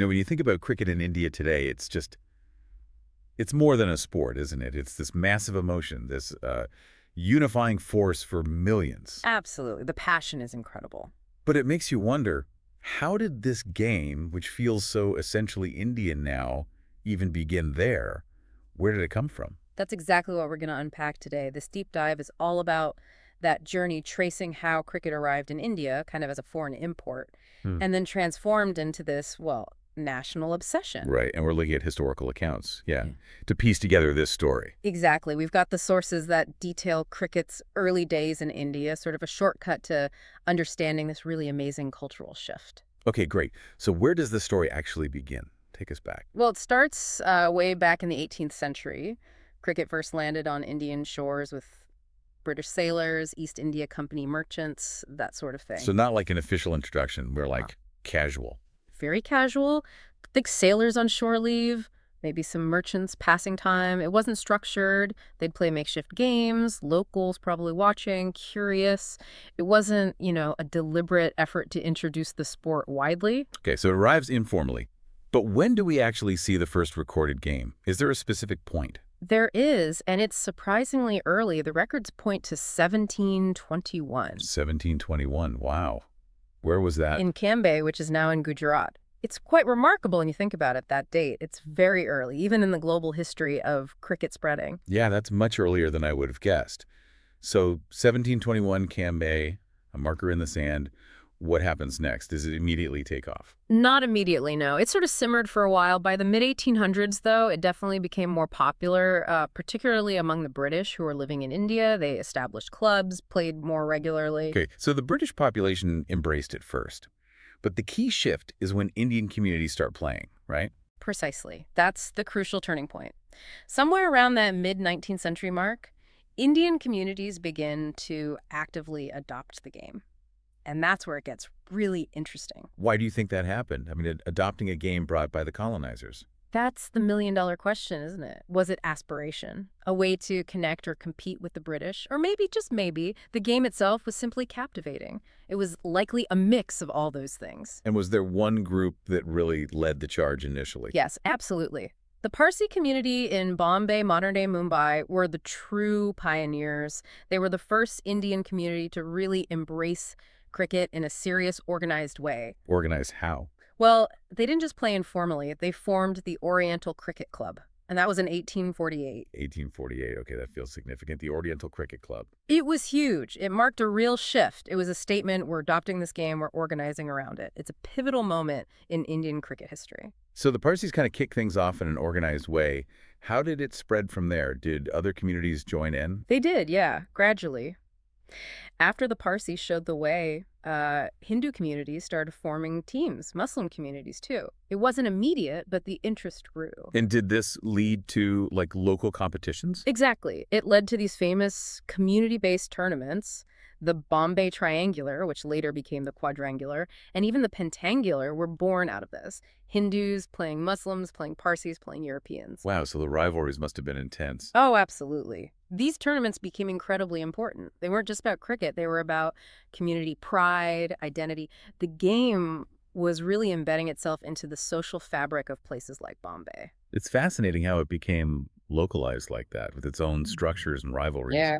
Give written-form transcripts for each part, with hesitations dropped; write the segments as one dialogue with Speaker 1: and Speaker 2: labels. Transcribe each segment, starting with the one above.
Speaker 1: When you think about cricket in India today, it's more than a sport, isn't it? It's this massive emotion, this unifying force for millions.
Speaker 2: Absolutely. The passion is incredible.
Speaker 1: But it makes you wonder, how did this game, which feels so essentially Indian now, even begin there? Where did it come from?
Speaker 2: That's exactly what we're going to unpack today. This deep dive is all about that journey tracing how cricket arrived in India, kind of as a foreign import,
Speaker 1: Hmm.
Speaker 2: and then transformed into this, well, national obsession.
Speaker 1: Right, and we're looking at historical accounts, yeah,
Speaker 2: Yeah.
Speaker 1: to piece together this story.
Speaker 2: Exactly. We've got the sources that detail cricket's early days in India, sort of a shortcut to understanding this really amazing cultural shift.
Speaker 1: Okay, great. So where does the story actually begin? Take us back.
Speaker 2: Well, it starts way back in the 18th century. Cricket first landed on Indian shores with British sailors, East India Company merchants, that sort of thing.
Speaker 1: So not like an official introduction, we're
Speaker 2: Uh,
Speaker 1: like casual.
Speaker 2: Very casual. Think sailors on shore leave, maybe some merchants passing time. It wasn't structured. They'd play makeshift games, locals probably watching, curious. It wasn't, a deliberate effort to introduce the sport widely.
Speaker 1: Okay, so it arrives informally. But when do we actually see the first recorded game? Is there a specific point?
Speaker 2: There is, and it's surprisingly early. The records point to 1721
Speaker 1: 1721, wow. Where was that?
Speaker 2: in Cambay, which is now in Gujarat. It's quite remarkable when you think about it, that date. It's very early, even in the global history of cricket spreading.
Speaker 1: Yeah, that's much earlier than I would have guessed. So 1721 Cambay, a marker in the sand. What happens next? Does it immediately take off?
Speaker 2: Not immediately, no. It sort of simmered for a while. By the mid-1800s, though, it definitely became more popular, particularly among the British who were living in India. They established clubs, played more regularly.
Speaker 1: Okay, so the British population embraced it first. But the key shift is when Indian communities start playing, right?
Speaker 2: Precisely. That's the crucial turning point. Somewhere around that mid-19th century mark, Indian communities begin to actively adopt the game. And that's where it gets really interesting.
Speaker 1: Why do you think that happened? I mean, adopting a game brought by the colonizers.
Speaker 2: That's the million-dollar question, isn't it? Was it aspiration? A way to connect or compete with the British? Or maybe, just maybe, the game itself was simply captivating. It was likely a mix of all those things.
Speaker 1: And was there one group that really led the charge initially?
Speaker 2: Yes, absolutely. The Parsi community in Bombay, modern-day Mumbai, were the true pioneers. They were the first Indian community to really embrace cricket in a serious, organized way.
Speaker 1: Organized how?
Speaker 2: Well, they didn't just play informally. They formed the Oriental Cricket Club, and that was in 1848.
Speaker 1: 1848. Okay, that feels significant. The Oriental Cricket Club.
Speaker 2: It was huge. It marked a real shift. It was a statement, we're adopting this game, we're organizing around it. It's a pivotal moment in Indian cricket history.
Speaker 1: So the Parsis kind of kicked things off in an organized way. How did it spread from there? Did other communities join in?
Speaker 2: They did, yeah, gradually. After the Parsis showed the way, Hindu communities started forming teams, Muslim communities too. It wasn't immediate, but the interest grew.
Speaker 1: And did this lead to, like, local competitions?
Speaker 2: Exactly. It led to these famous community-based tournaments. The Bombay Triangular, which later became the Quadrangular, and even the Pentangular were born out of this. Hindus playing Muslims, playing Parsis, playing Europeans.
Speaker 1: Wow, so the rivalries must have been intense.
Speaker 2: Oh, absolutely. These tournaments became incredibly important. They weren't just about cricket. They were about community pride, identity. The game was really embedding itself into the social fabric of places like Bombay.
Speaker 1: It's fascinating how it became localized like that, with its own structures and rivalries.
Speaker 2: Yeah.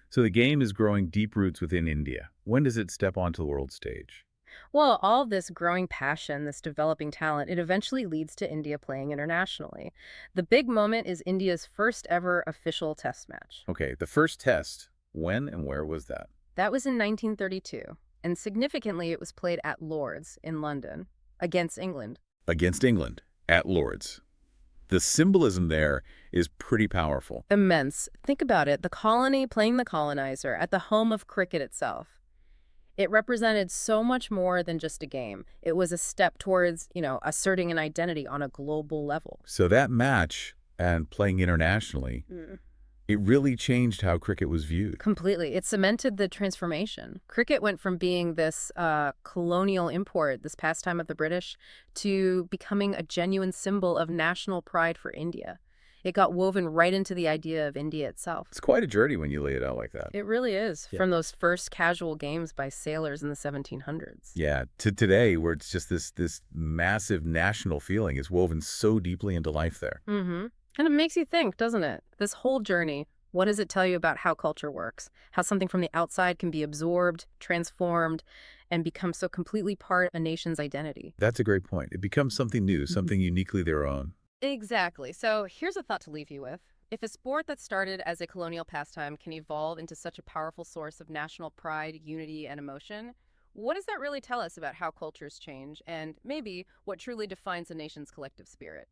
Speaker 1: So the game is growing deep roots within India. When does it step onto the world stage?
Speaker 2: Well, all this growing passion, this developing talent, it eventually leads to India playing internationally. The big moment is India's first ever official test match.
Speaker 1: Okay, the first test. When and where was that?
Speaker 2: That was in 1932, and significantly it was played at Lord's in London against England.
Speaker 1: Against England, at Lord's. The symbolism there is pretty powerful.
Speaker 2: Immense. Think about it, the colony playing the colonizer at the home of cricket itself. It represented so much more than just a game. It was a step towards, asserting an identity on a global level.
Speaker 1: So that match and playing internationally, it really changed how cricket was viewed.
Speaker 2: Completely. It cemented the transformation. Cricket went from being this colonial import, this pastime of the British, to becoming a genuine symbol of national pride for India. It got woven right into the idea of India itself.
Speaker 1: It's quite a journey when you lay it out like that.
Speaker 2: It really is,
Speaker 1: Yeah.
Speaker 2: from those first casual games by sailors in the 1700s.
Speaker 1: Yeah, to today, where it's just this massive national feeling is woven so deeply into life there.
Speaker 2: Mm-hmm. And it makes you think, doesn't it? This whole journey, what does it tell you about how culture works? How something from the outside can be absorbed, transformed, and become so completely part of a nation's identity.
Speaker 1: That's a great point. It becomes something new,
Speaker 2: Mhm.
Speaker 1: something uniquely their own.
Speaker 2: Exactly. So here's a thought to leave you with. If a sport that started as a colonial pastime can evolve into such a powerful source of national pride, unity, and emotion, what does that really tell us about how cultures change and maybe what truly defines a nation's collective spirit?